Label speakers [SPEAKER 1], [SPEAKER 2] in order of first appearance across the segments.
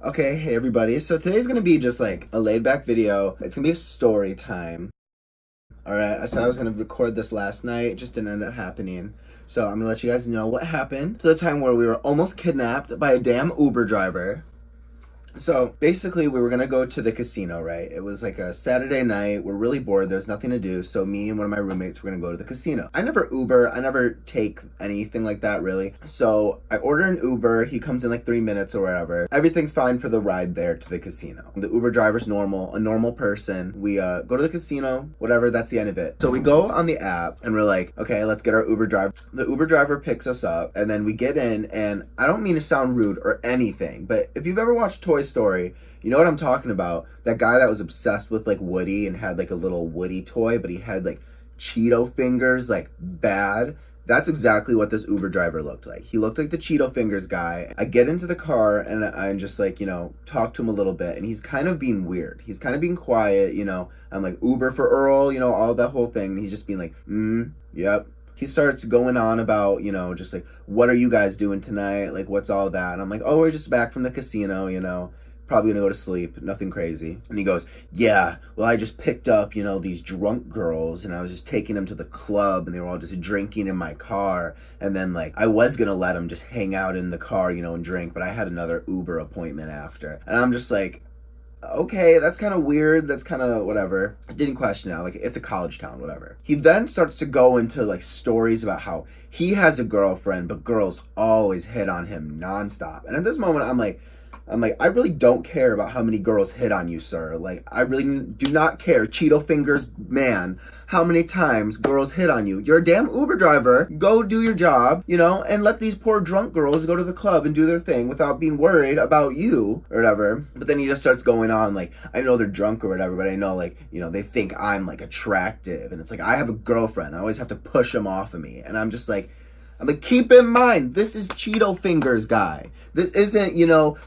[SPEAKER 1] Okay, hey everybody. So today's gonna be just like a laid back video. It's gonna be a story time. Alright, I said I was gonna record this last night, it just didn't end up happening. So I'm gonna let you guys know what happened to the time where we were almost kidnapped by a damn Uber driver. So basically we were gonna go to the casino, right? It was like a Saturday night, we're really bored, there's nothing to do, so me and one of my roommates were gonna go to the casino. I never Uber, I never take anything like that really. So I order an Uber, he comes in like 3 minutes or whatever. Everything's fine for the ride there to the casino. The Uber driver's normal, a normal person. We go to the casino, whatever, that's the end of it. So we go on the app and we're like, okay, let's get our Uber driver. The Uber driver picks us up and then we get in, and I don't mean to sound rude or anything, but if you've ever watched Toy Story, you know what I'm talking about. That guy that was obsessed with like Woody and had like a little Woody toy, but he had like Cheeto fingers, like bad. That's exactly what this Uber driver looked like. He looked like the Cheeto fingers guy. I get into the car and I'm just like, talk to him a little bit, and he's kind of being weird. He's kind of being quiet, I'm like, Uber for Earl, all that whole thing. And he's just being like, yep. He starts going on about, just like, what are you guys doing tonight? Like, what's all that? And I'm like, oh, we're just back from the casino, probably gonna go to sleep, nothing crazy. And he goes, yeah, well, I just picked up, these drunk girls, and I was just taking them to the club, and they were all just drinking in my car. And then, like, I was gonna let them just hang out in the car, and drink, but I had another Uber appointment after. And I'm just like, okay, that's kind of weird, that's kind of whatever. I didn't question it, like, it's a college town, whatever. He then starts to go into like stories about how he has a girlfriend, but girls always hit on him nonstop. And at this moment, I'm like, I really don't care about how many girls hit on you, sir. Like, I really do not care, Cheeto fingers man, how many times girls hit on you. You're a damn Uber driver. Go do your job, and let these poor drunk girls go to the club and do their thing without being worried about you or whatever. But then he just starts going on like, I know they're drunk or whatever, but I know, like, they think I'm like attractive. And it's like, I have a girlfriend. I always have to push them off of me. And I'm like, keep in mind, this is Cheeto Fingers guy. This isn't,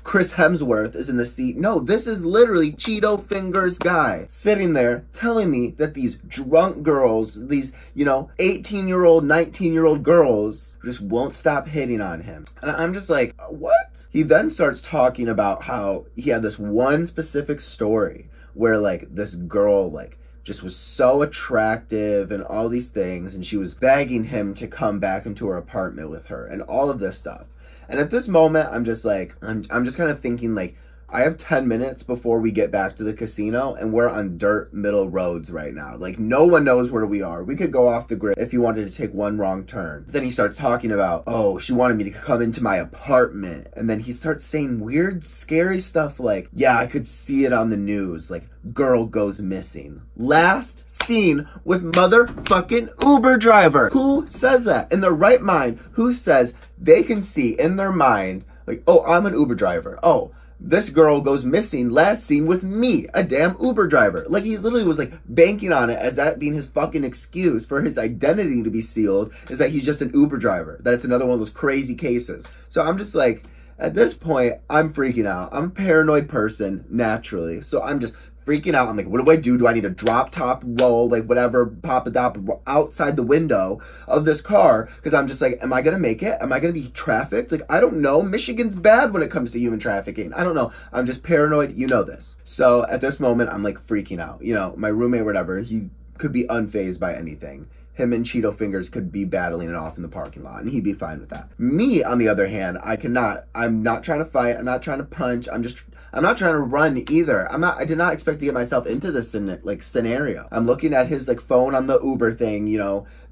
[SPEAKER 1] Chris Hemsworth is in the seat. No, this is literally Cheeto Fingers guy sitting there telling me that these drunk girls, these, 18-year-old, 19-year-old girls just won't stop hitting on him. And I'm just like, what? He then starts talking about how he had this one specific story where, like, this girl, like, just was so attractive and all these things, and she was begging him to come back into her apartment with her and all of this stuff. And at this moment, I'm just like, I'm just kind of thinking, like, I have 10 minutes before we get back to the casino, and we're on dirt middle roads right now. Like, no one knows where we are. We could go off the grid if you wanted to take one wrong turn. Then he starts talking about, oh, she wanted me to come into my apartment. And then he starts saying weird, scary stuff like, yeah, I could see it on the news. Like, girl goes missing. Last seen with motherfucking Uber driver. Who says that? In their right mind, who says they can see in their mind, like, oh, I'm an Uber driver. Oh, this girl goes missing, last seen with me, a damn Uber driver. Like, he literally was like banking on it as that being his fucking excuse for his identity to be sealed, is that he's just an Uber driver. That it's another one of those crazy cases. So I'm just like, at this point, I'm freaking out. I'm a paranoid person naturally. So I'm just freaking out. I'm like, what do? Do I need a drop top roll, like whatever, pop a dop outside the window of this car? Because I'm just like, am I going to make it? Am I going to be trafficked? Like, I don't know. Michigan's bad when it comes to human trafficking. I don't know. I'm just paranoid. You know this. So at this moment, I'm like freaking out. My roommate, whatever, he could be unfazed by anything. Him and Cheeto Fingers could be battling it off in the parking lot, and he'd be fine with that. Me, on the other hand, I'm not trying to fight. I'm not trying to punch. I'm not trying to run either. I did not expect to get myself into this scenario. I'm looking at his like phone on the Uber thing,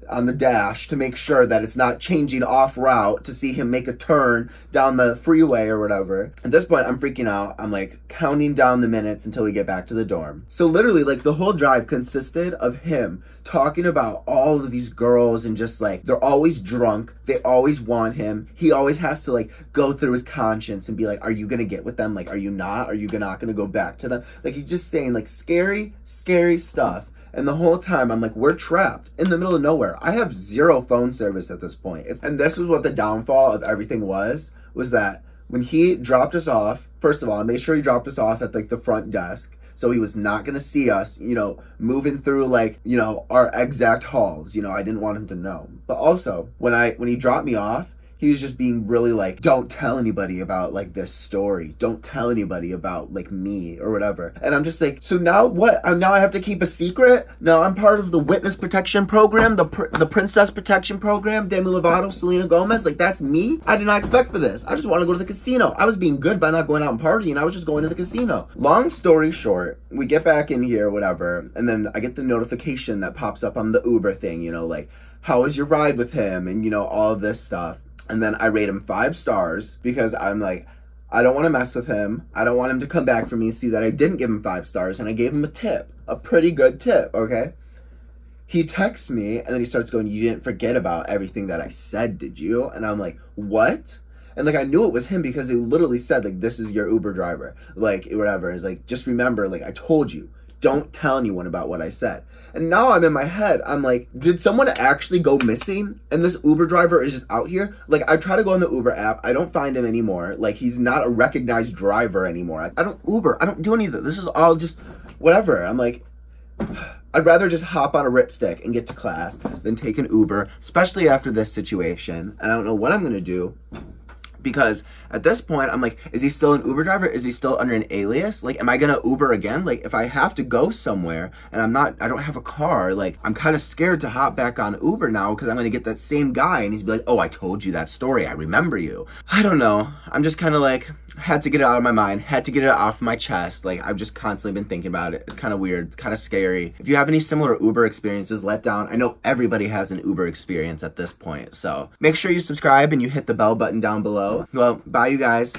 [SPEAKER 1] on the dash to make sure that it's not changing off route to see him make a turn down the freeway or whatever. At this point, I'm freaking out. I'm like counting down the minutes until we get back to the dorm. So literally, like, the whole drive consisted of him talking about all of these girls and just like, they're always drunk. They always want him. He always has to like go through his conscience and be like, are you gonna get with them? Like, are you not? Are you not gonna go back to them? Like, he's just saying like scary, scary stuff. And the whole time, I'm like, we're trapped in the middle of nowhere. I have zero phone service at this point. And this was what the downfall of everything was that when he dropped us off, first of all, I made sure he dropped us off at like the front desk. So he was not going to see us, moving through like, our exact halls. I didn't want him to know. But also, when he dropped me off, he was just being really like, don't tell anybody about like this story. Don't tell anybody about like me or whatever. And I'm just like, so now what? Now I have to keep a secret? Now I'm part of the witness protection program, the princess protection program, Demi Lovato, Selena Gomez. Like, that's me? I did not expect for this. I just want to go to the casino. I was being good by not going out and partying. I was just going to the casino. Long story short, we get back in here, whatever. And then I get the notification that pops up on the Uber thing, you know, like, how was your ride with him? And, you know, all of this stuff. And then I rate him 5 stars because I'm like, I don't want to mess with him. I don't want him to come back for me and see that I didn't give him 5 stars. And I gave him a tip, a pretty good tip, okay? He texts me and then he starts going, you didn't forget about everything that I said, did you? And I'm like, what? And like, I knew it was him because he literally said, like, this is your Uber driver. Like, whatever. It's like, just remember, like, I told you, don't tell anyone about what I said. And now I'm in my head, I'm like, did someone actually go missing? And this Uber driver is just out here? Like, I try to go on the Uber app, I don't find him anymore. Like, he's not a recognized driver anymore. I don't Uber, I don't do anything. This is all just whatever. I'm like, I'd rather just hop on a ripstick and get to class than take an Uber, especially after this situation. And I don't know what I'm gonna do. Because at this point, I'm like, is he still an Uber driver? Is he still under an alias? Like, am I gonna Uber again? Like, if I have to go somewhere and I don't have a car, like, I'm kind of scared to hop back on Uber now because I'm gonna get that same guy and he's be like, oh, I told you that story. I remember you. I don't know. I'm just kind of like, had to get it out of my mind, had to get it off my chest. Like, I've just constantly been thinking about it. It's kind of weird. It's kind of scary. If you have any similar Uber experiences, let down. I know everybody has an Uber experience at this point. So make sure you subscribe and you hit the bell button down below. Well, bye you guys.